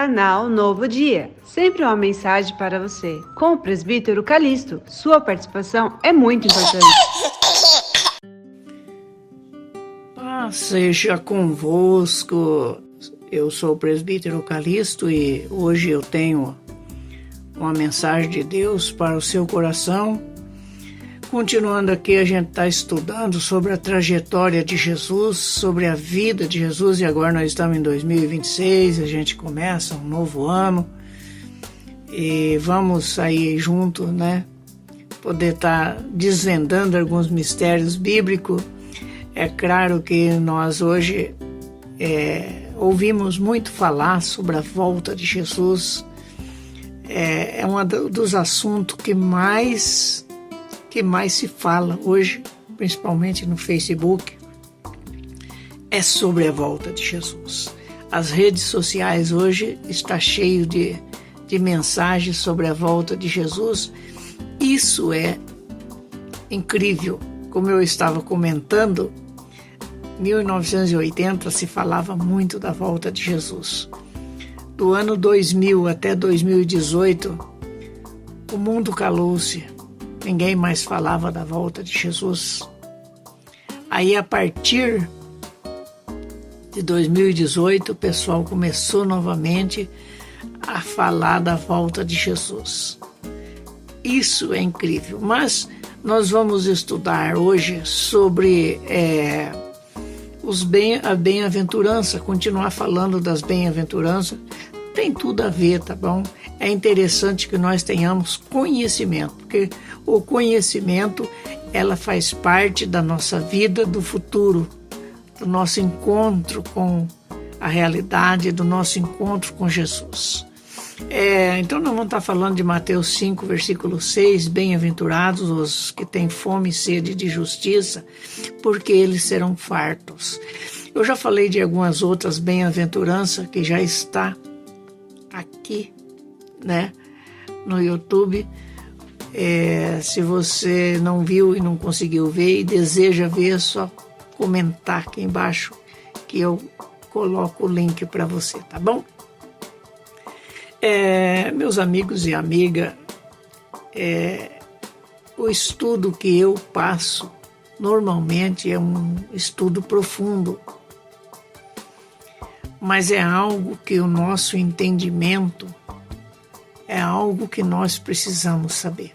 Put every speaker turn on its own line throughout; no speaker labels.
Canal Novo Dia, sempre uma mensagem para você. Com o presbítero Calixto, sua participação é muito importante.
Paz seja convosco. Eu sou o presbítero Calixto e hoje eu tenho uma mensagem de Deus para o seu coração. Continuando aqui, a gente está estudando sobre a trajetória de Jesus, sobre a vida de Jesus, e agora nós estamos em 2026, a gente começa um novo ano e vamos aí junto, né? Poder estar desvendando alguns mistérios bíblicos. É claro que nós hoje ouvimos muito falar sobre a volta de Jesus. É um dos assuntos que mais se fala hoje, principalmente no Facebook, é sobre a volta de Jesus. As redes sociais hoje estão cheias de mensagens sobre a volta de Jesus. Isso é incrível. Como eu estava comentando, em 1980 se falava muito da volta de Jesus. Do ano 2000 até 2018, o mundo calou-se. Ninguém mais falava da volta de Jesus. Aí, a partir de 2018, o pessoal começou novamente a falar da volta de Jesus. Isso é incrível. Mas nós vamos estudar hoje sobre a bem-aventurança, continuar falando das bem-aventuranças. Tem tudo a ver, tá bom? É interessante que nós tenhamos conhecimento, porque o conhecimento, ela faz parte da nossa vida, do futuro, do nosso encontro com a realidade, do nosso encontro com Jesus. Então nós vamos estar falando de Mateus 5, versículo 6, bem-aventurados os que têm fome e sede de justiça, porque eles serão fartos. Eu já falei de algumas outras bem-aventuranças que já está aqui, né, no YouTube. Se você não viu e não conseguiu ver e deseja ver, é só comentar aqui embaixo que eu coloco o link para você, tá bom? Meus amigos e amigas, o estudo que eu passo normalmente é um estudo profundo, mas é algo que o nosso entendimento é algo que nós precisamos saber.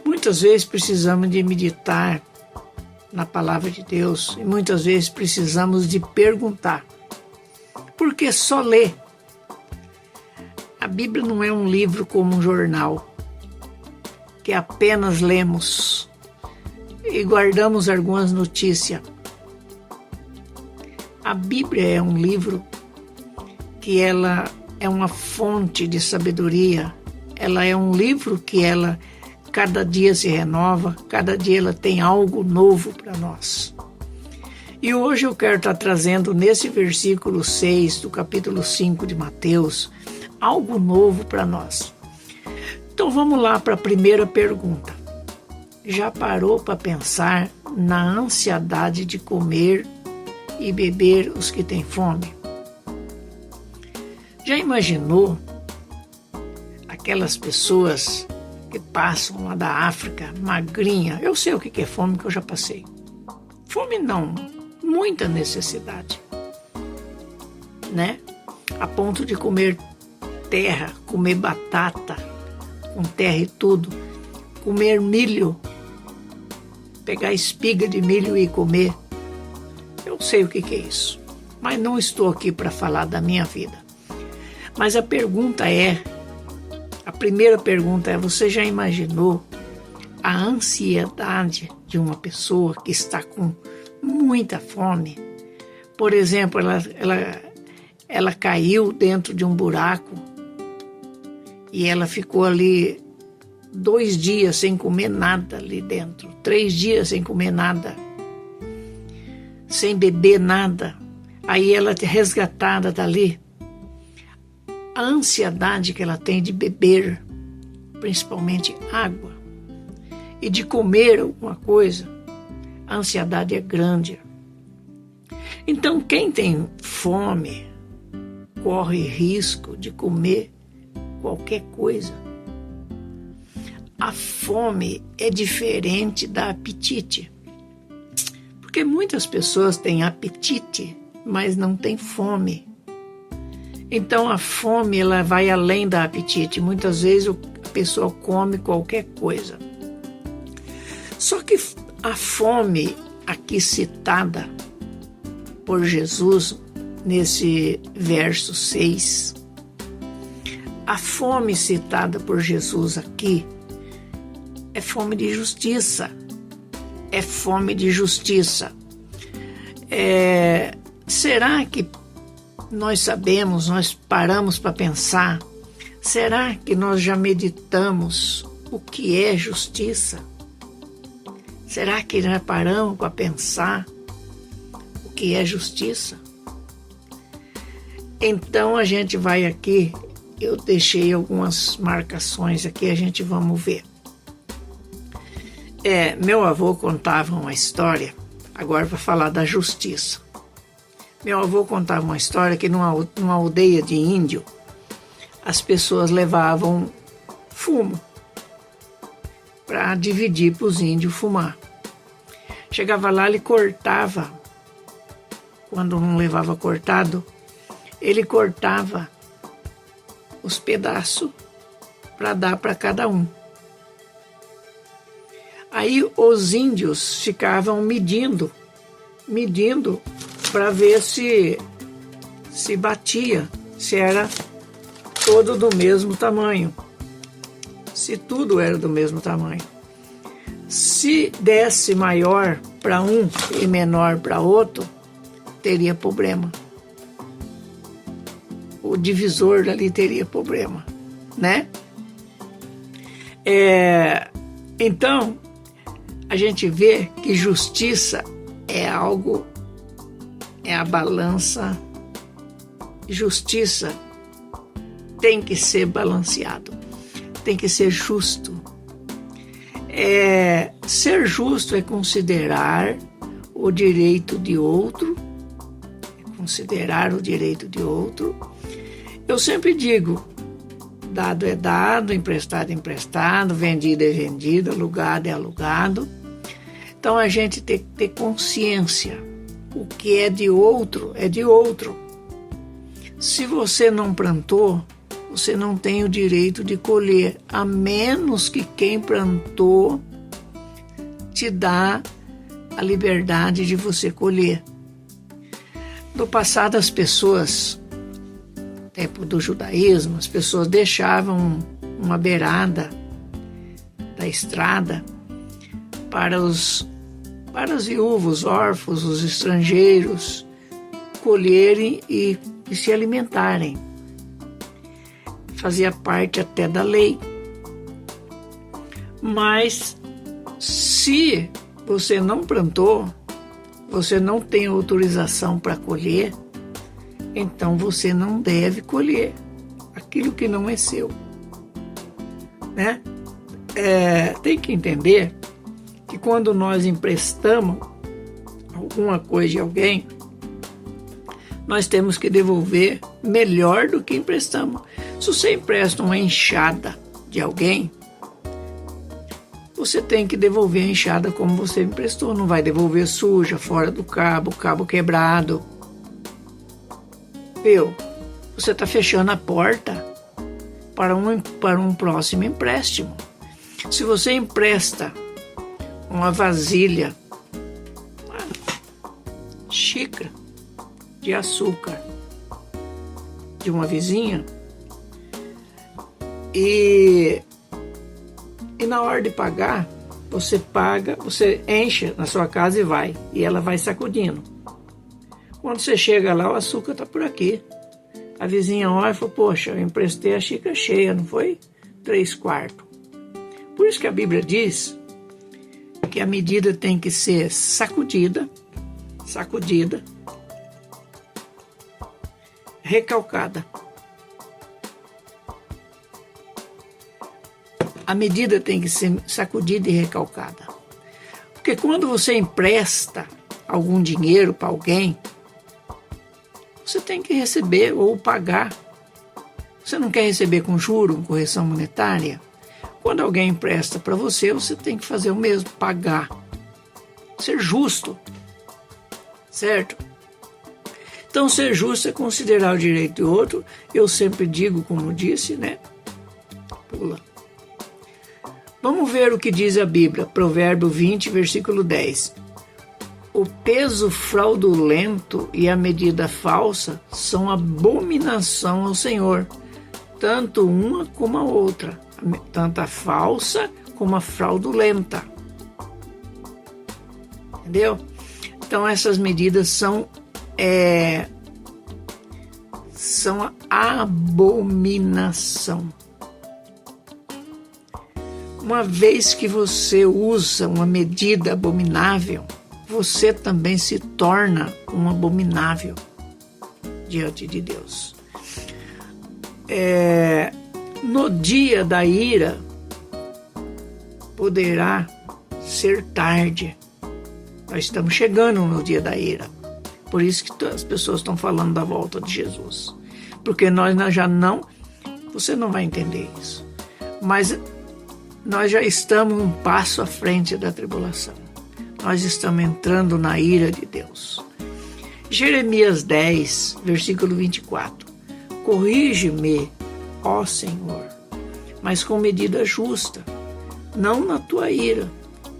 Muitas vezes precisamos de meditar na palavra de Deus e muitas vezes precisamos de perguntar. Porque só ler. A Bíblia não é um livro como um jornal, que apenas lemos e guardamos algumas notícias. A Bíblia é um livro que ela é uma fonte de sabedoria. Ela é um livro que ela cada dia se renova, cada dia ela tem algo novo para nós. E hoje eu quero estar trazendo nesse versículo 6 do capítulo 5 de Mateus, algo novo para nós. Então vamos lá para a primeira pergunta. Já parou para pensar na ansiedade de comer e beber os que têm fome? Já imaginou aquelas pessoas que passam lá da África, magrinha? Eu sei o que é fome, que eu já passei. Fome não, muita necessidade, né? A ponto de comer terra, comer batata com terra e tudo, comer milho, pegar espiga de milho e comer. Eu sei o que é isso, mas não estou aqui para falar da minha vida. Mas a primeira pergunta é: você já imaginou a ansiedade de uma pessoa que está com muita fome? Por exemplo, ela caiu dentro de um buraco e ela ficou ali 2 dias sem comer nada ali dentro, 3 dias sem comer nada, sem beber nada. Aí ela é resgatada dali. A ansiedade que ela tem de beber, principalmente água, e de comer alguma coisa, a ansiedade é grande. Então, quem tem fome, corre risco de comer qualquer coisa. A fome é diferente da apetite. Porque muitas pessoas têm apetite, mas não têm fome. Então a fome ela vai além da apetite. Muitas vezes a pessoa come qualquer coisa. Só que a fome aqui citada por Jesus nesse verso 6, a fome citada por Jesus aqui é fome de justiça. É fome de justiça. Será que nós sabemos, nós paramos para pensar, será que nós já meditamos o que é justiça? Será que já paramos para pensar o que é justiça? Então a gente vai aqui, eu deixei algumas marcações aqui, a gente vamos ver. Meu avô contava uma história, agora para falar da justiça. Meu avô contava uma história que numa aldeia de índio, as pessoas levavam fumo para dividir para os índios fumar. Chegava lá, ele cortava, quando não levava cortado, ele cortava os pedaços para dar para cada um. Aí os índios ficavam medindo para ver se batia, se era todo do mesmo tamanho, se tudo era do mesmo tamanho. Se desse maior para um e menor para outro, teria problema. O divisor ali teria problema, né? Então, a gente vê que justiça é algo, é a balança. Justiça tem que ser balanceado, tem que ser justo. Ser justo é considerar o direito de outro, Eu sempre digo, dado é dado, emprestado é emprestado, vendido é vendido, alugado é alugado. Então a gente tem que ter consciência. O que é de outro, é de outro. Se você não plantou, você não tem o direito de colher, a menos que quem plantou te dá a liberdade de você colher. No passado, as pessoas, tempo do judaísmo, as pessoas deixavam uma beirada da estrada para os viúvos, órfãos, os estrangeiros colherem e se alimentarem. Fazia parte até da lei. Mas se você não plantou, você não tem autorização para colher, então você não deve colher aquilo que não é seu, né? Tem que entender que quando nós emprestamos alguma coisa de alguém, nós temos que devolver melhor do que emprestamos. Se você empresta uma enxada de alguém, você tem que devolver a enxada como você emprestou. Não vai devolver suja, fora do cabo quebrado. Viu? Você está fechando a porta para um próximo empréstimo. Se você empresta uma vasilha, uma xícara de açúcar de uma vizinha e na hora de pagar, você enche na sua casa e vai, e ela vai sacudindo. Quando você chega lá, o açúcar está por aqui. A vizinha olha e fala, poxa, eu emprestei a xícara cheia, não foi 3/4. Por isso que a Bíblia diz que a medida tem que ser sacudida, recalcada. A medida tem que ser sacudida e recalcada. Porque quando você empresta algum dinheiro para alguém, você tem que receber ou pagar. Você não quer receber com juro, com correção monetária? Quando alguém empresta para você, você tem que fazer o mesmo, pagar. Ser justo, certo? Então, ser justo é considerar o direito do outro. Eu sempre digo, como disse, né? Pula. Vamos ver o que diz a Bíblia, Provérbio 20, versículo 10. O peso fraudulento e a medida falsa são abominação ao Senhor, tanto uma como a outra, tanto a falsa como a fraudulenta. Entendeu? Então essas medidas são abominação. Uma vez que você usa uma medida abominável, você também se torna um abominável diante de Deus. No dia da ira, poderá ser tarde. Nós estamos chegando no dia da ira. Por isso que as pessoas estão falando da volta de Jesus. Porque você não vai entender isso. Mas nós já estamos um passo à frente da tribulação. Nós estamos entrando na ira de Deus. Jeremias 10, versículo 24. Corrige-me, ó Senhor, mas com medida justa, não na tua ira,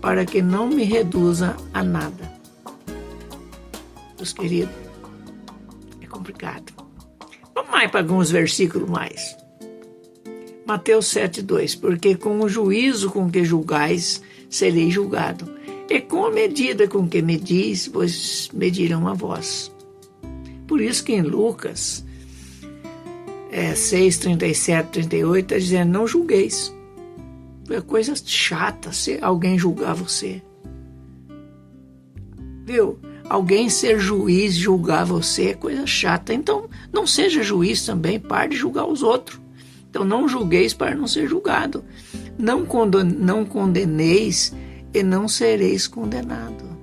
para que não me reduza a nada. Meus queridos, é complicado. Vamos mais para alguns versículos mais. Mateus 7,2. Porque com o juízo com que julgais, serei julgado, e com a medida com que medis, vos medirão a vós. Por isso que em Lucas 6, 37, 38, está dizendo, não julgueis. É coisa chata se alguém julgar você. Viu? Alguém ser juiz, julgar você é coisa chata. Então, não seja juiz também, pare de julgar os outros. Então, não julgueis para não ser julgado. Não condeneis e não sereis condenado.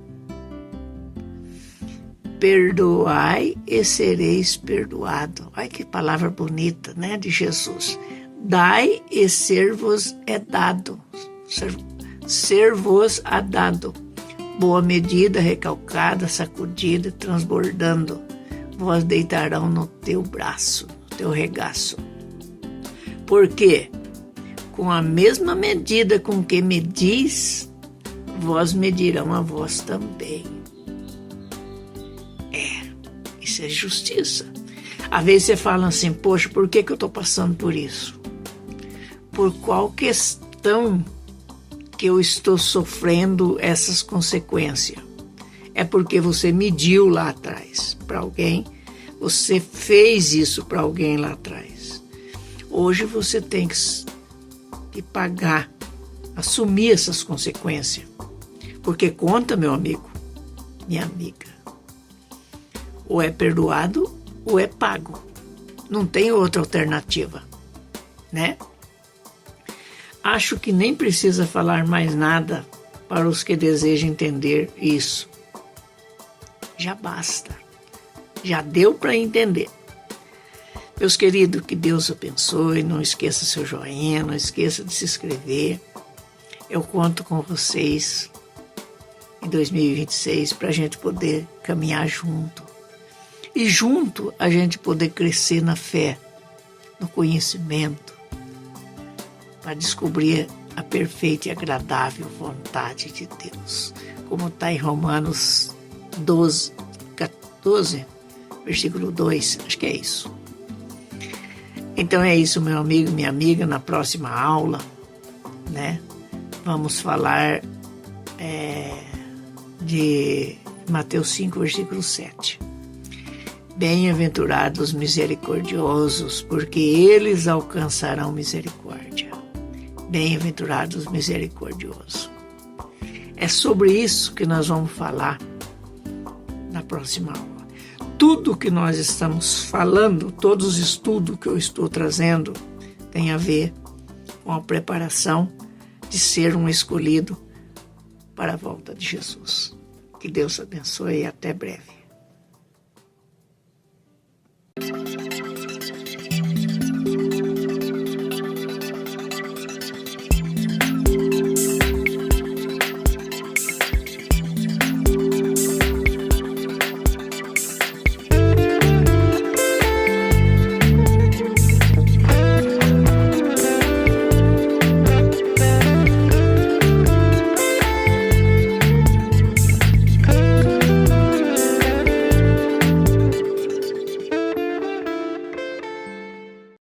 Perdoai e sereis perdoado. Olha que palavra bonita, né, de Jesus. Dai e ser-vos é dado. Ser-vos é dado. Boa medida, recalcada, sacudida, transbordando. Vós deitarão no teu braço, no teu regaço. Porque com a mesma medida com que medis, vós medirão a vós também. Isso é justiça. Às vezes você fala assim, poxa, por que eu estou passando por isso? Por qual questão que eu estou sofrendo essas consequências? É porque você mediu lá atrás para alguém, você fez isso para alguém lá atrás. Hoje você tem que pagar, assumir essas consequências. Porque conta, meu amigo, minha amiga. Ou é perdoado ou é pago. Não tem outra alternativa, né? Acho que nem precisa falar mais nada para os que desejam entender isso. Já basta. Já deu para entender. Meus queridos, que Deus abençoe. Não esqueça seu joinha, não esqueça de se inscrever. Eu conto com vocês em 2026 para a gente poder caminhar junto. E junto a gente poder crescer na fé, no conhecimento, para descobrir a perfeita e agradável vontade de Deus. Como está em Romanos 12, versículo 2, acho que é isso. Então é isso, meu amigo, minha amiga, na próxima aula, né? Vamos falar de Mateus 5, versículo 7. Bem-aventurados misericordiosos, porque eles alcançarão misericórdia. Bem-aventurados misericordiosos. É sobre isso que nós vamos falar na próxima aula. Tudo que nós estamos falando, todos os estudos que eu estou trazendo, tem a ver com a preparação de ser um escolhido para a volta de Jesus. Que Deus abençoe e até breve.